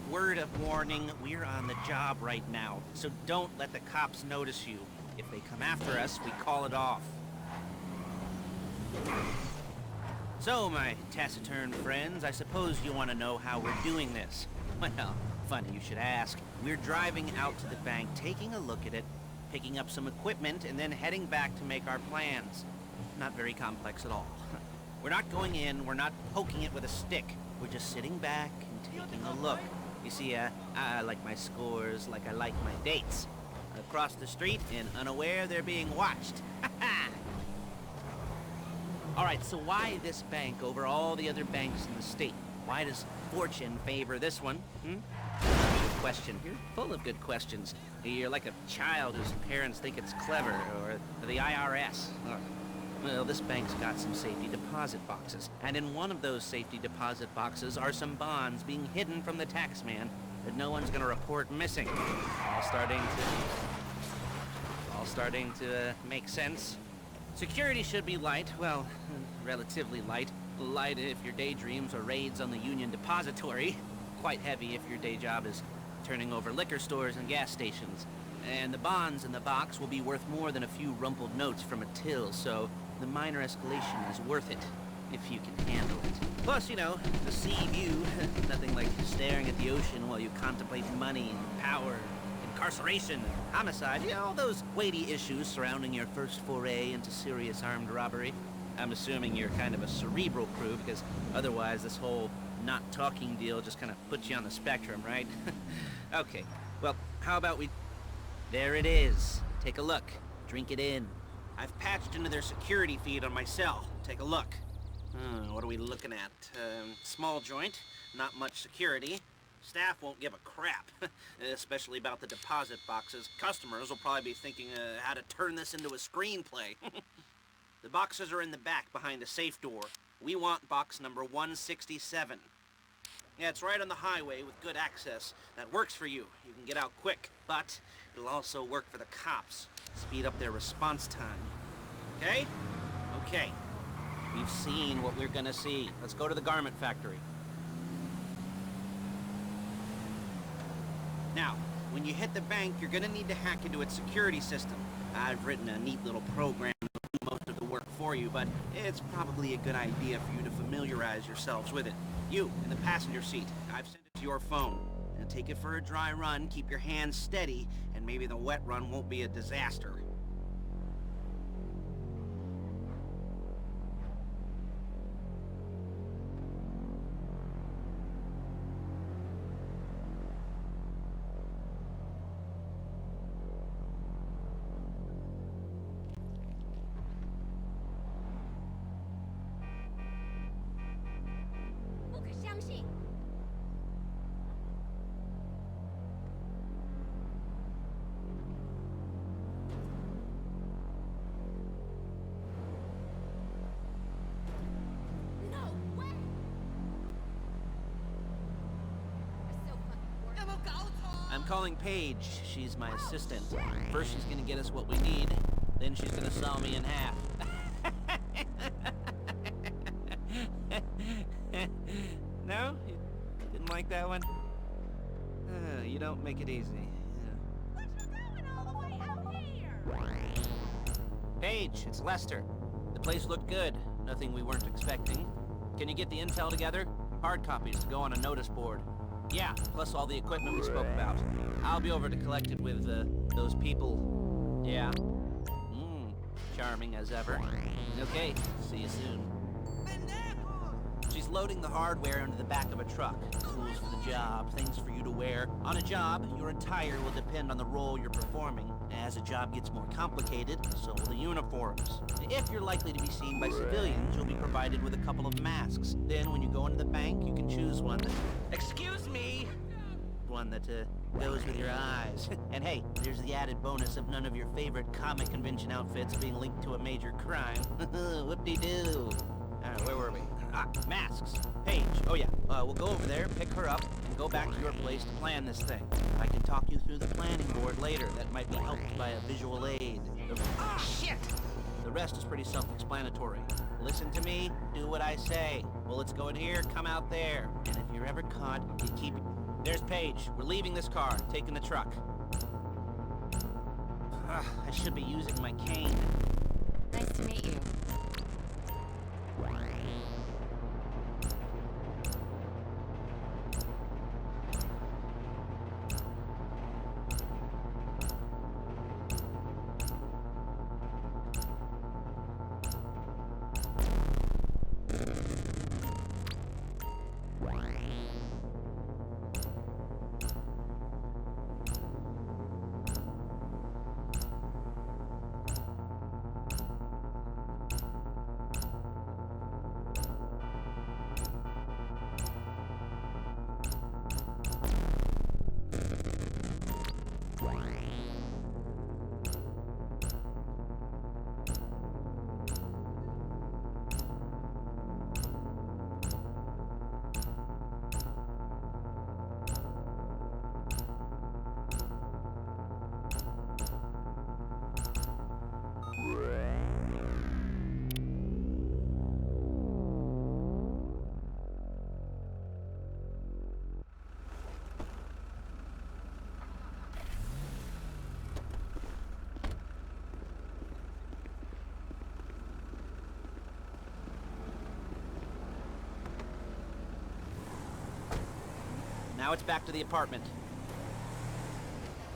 word of warning, we're on the job right now, so don't let the cops notice you. If they come after us, we call it off. So, my taciturn friends, I suppose you want to know how we're doing this. Well, funny you should ask. We're driving out to the bank, taking a look at it, picking up some equipment, and then heading back to make our plans. Not very complex at all. We're not going in, we're not poking it with a stick. We're just sitting back and taking a look. You see, I like my scores like I like my dates. Across the street and unaware they're being watched. Alright, so why this bank over all the other banks in the state? Why does fortune favor this one? Good question. You're full of good questions. You're like a child whose parents think it's clever, or the IRS. Well, this bank's got some safety deposit boxes, and in one of those safety deposit boxes are some bonds being hidden from the tax man that no one's gonna report missing. All starting to make sense. Security should be light, well, relatively light. Light if your daydreams are raids on the Union Depository. Quite heavy if your day job is turning over liquor stores and gas stations. And the bonds in the box will be worth more than a few rumpled notes from a till, so the minor escalation is worth it, if you can handle it. Plus, you know, the sea view, nothing like staring at the ocean while you contemplate money and power, incarceration, and homicide, you know, all those weighty issues surrounding your first foray into serious armed robbery. I'm assuming you're kind of a cerebral crew, because otherwise this whole not talking deal just kind of puts you on the spectrum, right? Okay, well, how about we... There it is. Take a look. Drink it in. I've patched into their security feed on my cell. Take a look. What are we looking at? Small joint, not much security. Staff won't give a crap, especially about the deposit boxes. Customers will probably be thinking how to turn this into a screenplay. The boxes are in the back behind a safe door. We want box number 167. Yeah, it's right on the highway with good access. That works for you. You can get out quick, but it'll also work for the cops. Speed up their response time. Okay? Okay. We've seen what we're gonna see. Let's go to the garment factory. Now, when you hit the bank, you're gonna need to hack into its security system. I've written a neat little program to do most of the work for you, but it's probably a good idea for you to familiarize yourselves with it. You, in the passenger seat, I've sent it to your phone. Now take it for a dry run, keep your hands steady, and maybe the wet run won't be a disaster. I'm calling Paige. She's my assistant. First she's gonna get us what we need, then she's gonna saw me in half. No? You didn't like that one? You don't make it easy. What you doing all the way out here? Paige, it's Lester. The place looked good. Nothing we weren't expecting. Can you get the intel together? Hard copies to go on a notice board. Yeah, plus all the equipment we spoke about. I'll be over to collect it with, those people. Yeah. Charming as ever. Okay, see you soon. She's loading the hardware into the back of a truck. Tools for the job, things for you to wear. On a job, your attire will depend on the role you're performing. As a job gets more complicated, so will the uniforms. If you're likely to be seen by civilians, you'll be provided with a couple of masks. Then when you go into the bank, you can choose one that... Excuse me! One that, goes with your eyes. And hey, there's the added bonus of none of your favorite comic convention outfits being linked to a major crime. Whoop-de-doo! Alright, where were we? Masks. Paige. Oh yeah, we'll go over there, pick her up, and go back to your place to plan this thing. I can talk you through the planning board later. That might be helped by a visual aid. Shit! The rest is pretty self-explanatory. Listen to me, do what I say. Bullets go in here, come out there. And if you're ever caught, you keep... There's Paige. We're leaving this car, taking the truck. I should be using my cane. Nice to meet you. Now it's back to the apartment.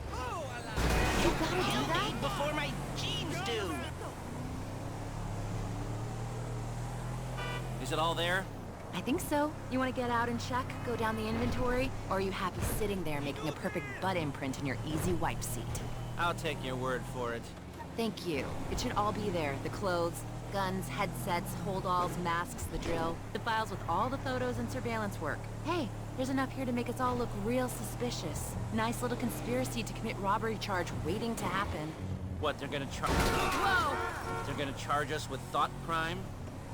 You gotta do that? Before my jeans do! Is it all there? I think so. You want to get out and check, go down the inventory, or are you happy sitting there making a perfect butt imprint in your easy wipe seat? I'll take your word for it. Thank you. It should all be there. The clothes, guns, headsets, hold-alls, masks, the drill. The files with all the photos and surveillance work. Hey, there's enough here to make us all look real suspicious. Nice little conspiracy to commit robbery charge waiting to happen. What, they're gonna charge... Whoa! They're gonna charge us with thought crime?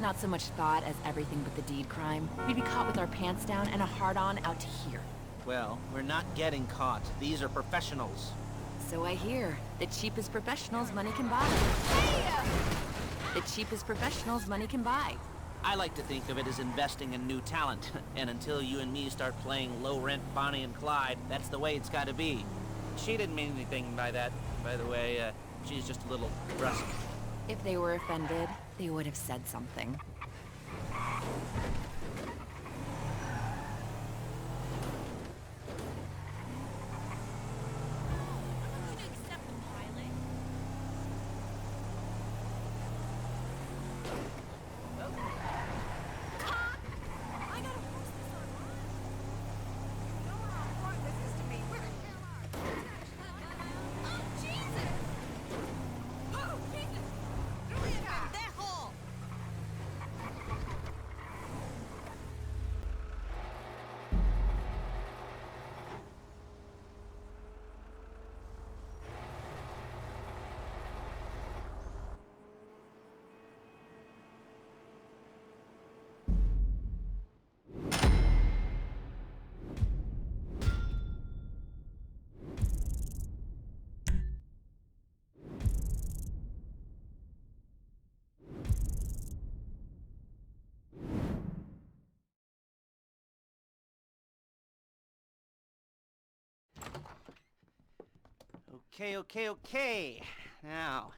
Not so much thought as everything but the deed crime. We'd be caught with our pants down and a hard-on out to here. Well, we're not getting caught. These are professionals. So I hear. The cheapest professionals money can buy. The cheapest professionals money can buy. I like to think of it as investing in new talent. And until you and me start playing low-rent Bonnie and Clyde, that's the way it's gotta be. She didn't mean anything by that, by the way. She's just a little brusque. If they were offended, they would have said something. Okay. Now,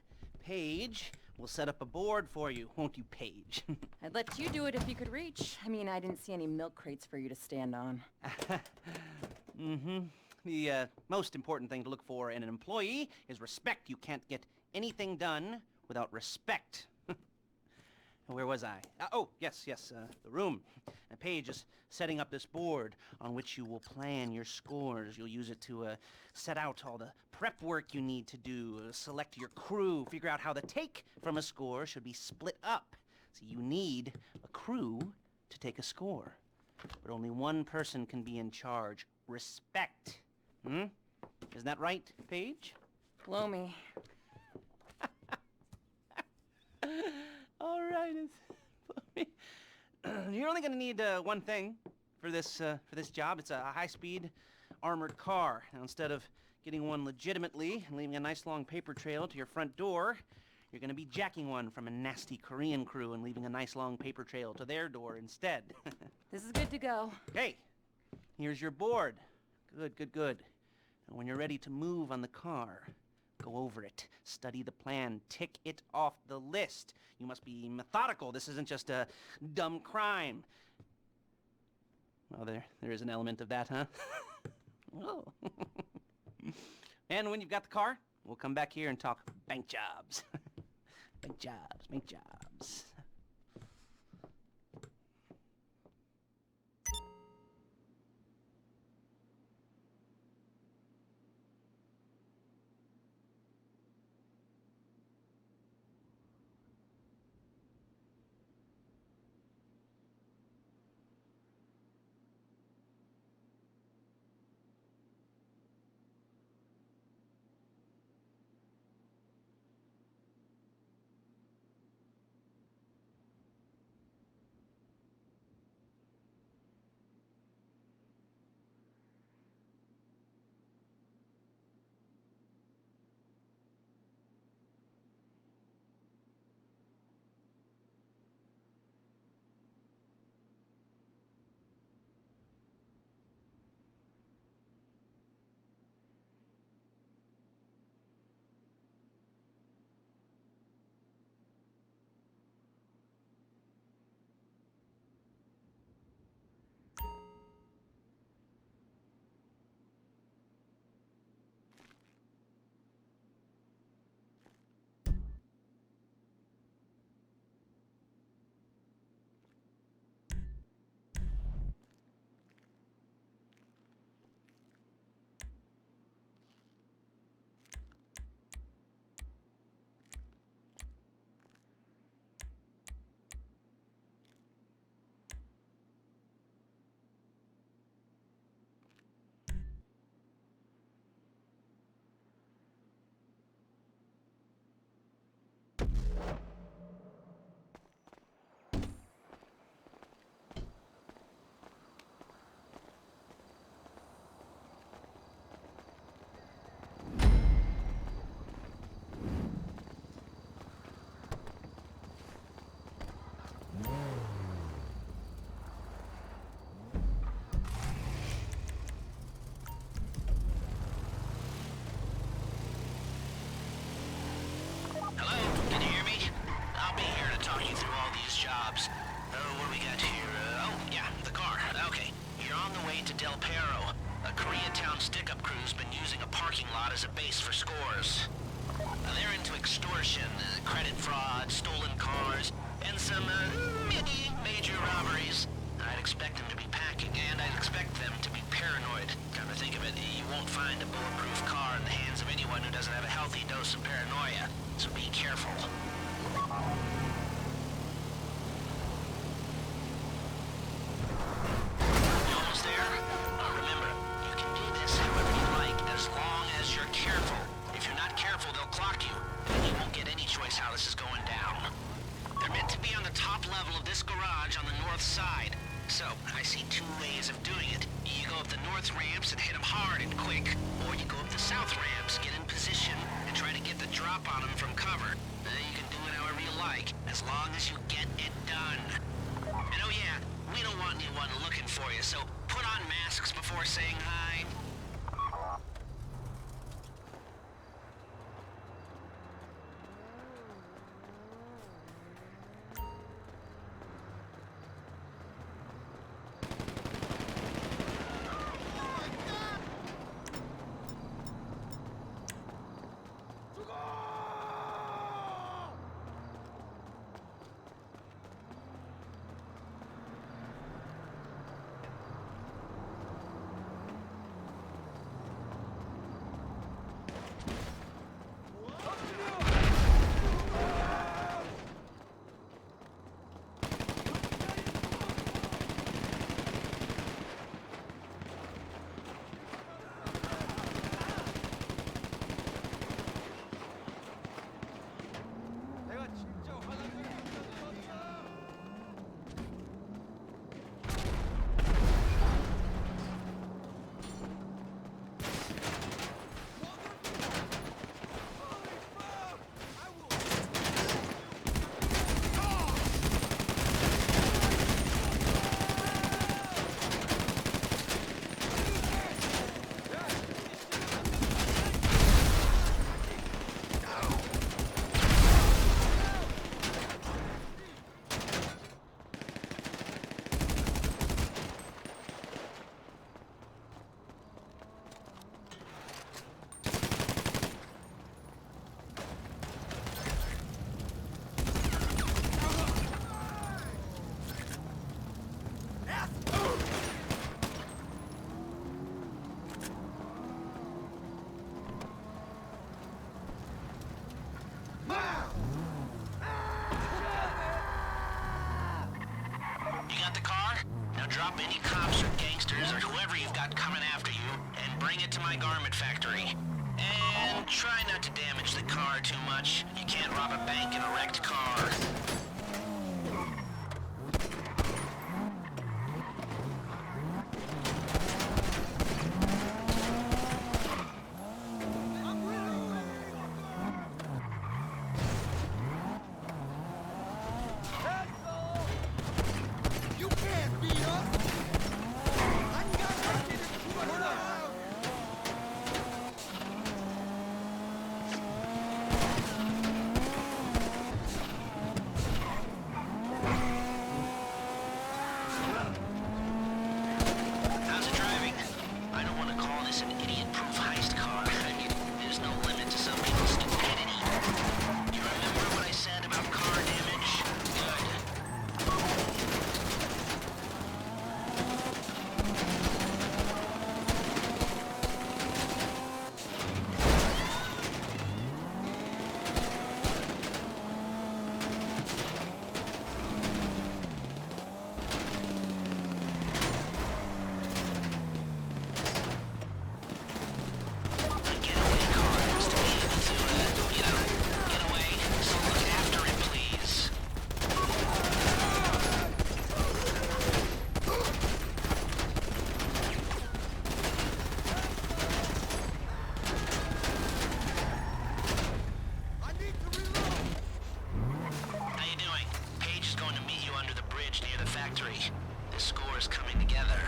Paige, we'll set up a board for you, won't you, Paige? I'd let you do it if you could reach. I mean, I didn't see any milk crates for you to stand on. The most important thing to look for in an employee is respect. You can't get anything done without respect. Where was I? Yes, the room. Paige is setting up this board on which you will plan your scores. You'll use it to set out all the prep work you need to do, select your crew, figure out how the take from a score should be split up. So you need a crew to take a score. But only one person can be in charge. Respect. Isn't that right, Paige? Blow me. All right. You're only going to need one thing for this job. It's a high-speed armored car. Now, instead of getting one legitimately and leaving a nice long paper trail to your front door, you're going to be jacking one from a nasty Korean crew and leaving a nice long paper trail to their door instead. This is good to go. Hey, here's your board. Good, good, good. And when you're ready to move on the car, go over it, study the plan, tick it off the list. You must be methodical. This isn't just a dumb crime. Well, there is an element of that, huh? Oh. And when you've got the car, we'll come back here and talk bank jobs. Bank jobs, bank jobs. Hello? Can you hear me? I'll be here to talk you through all these jobs. What do we got here? Oh, yeah, the car. Okay. You're on the way to Del Perro. A Koreatown stick-up crew's been using a parking lot as a base for scores. They're into extortion, credit fraud, stolen cars, and some, mini major robberies. I'd expect them to be packing, and I'd expect them to be paranoid. Come to think of it, you won't find a bulletproof car in the hands of anyone who doesn't have a healthy dose of paranoia, so be careful. You almost there? Remember, you can do this however you like, as long as you're careful. If you're not careful, they'll clock you, and you won't get any choice how this is going down. They're meant to be on the top level of this garage on the north side. So, I see two ways of doing it. You go up the north ramps and hit them hard and quick, or you go up the south ramps, get in position, and try to get the drop on them from cover. You can do it however you like, as long as you get it done. And oh yeah, we don't want anyone looking for you, so put on masks before saying hi. got coming after you and bring it to my garment factory. And try not to damage the car too much. You can't rob a bank in a wrecked car. How's it driving? I don't want to call this an idiot-proof heist car. I mean, there's no limit to some people's stupidity. You remember what I said about car damage? Good. This score is coming together.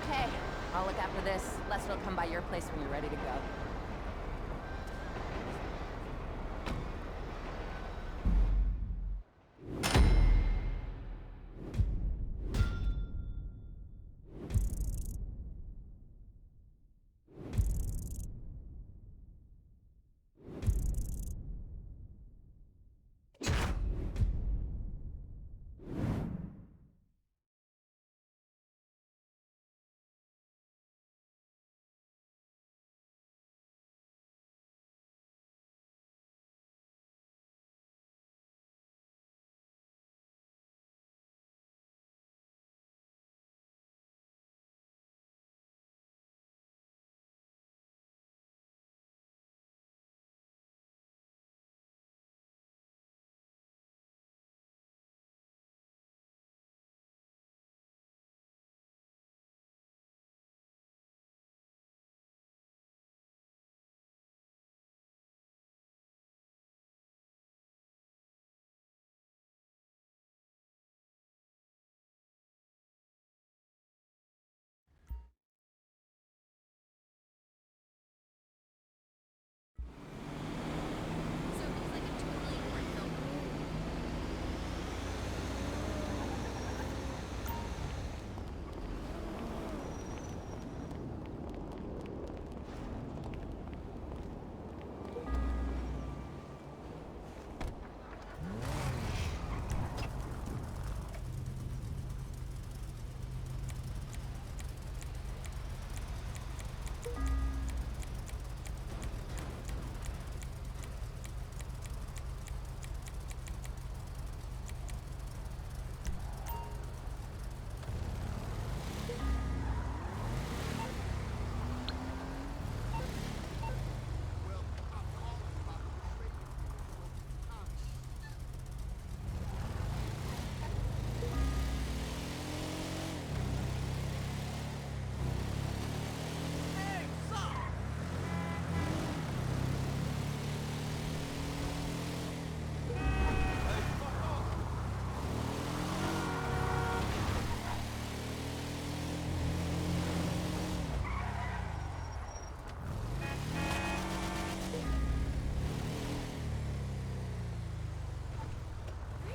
Okay, I'll look after this. Lester will come by your place when you're ready to go.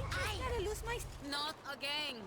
I gotta lose my... Not again!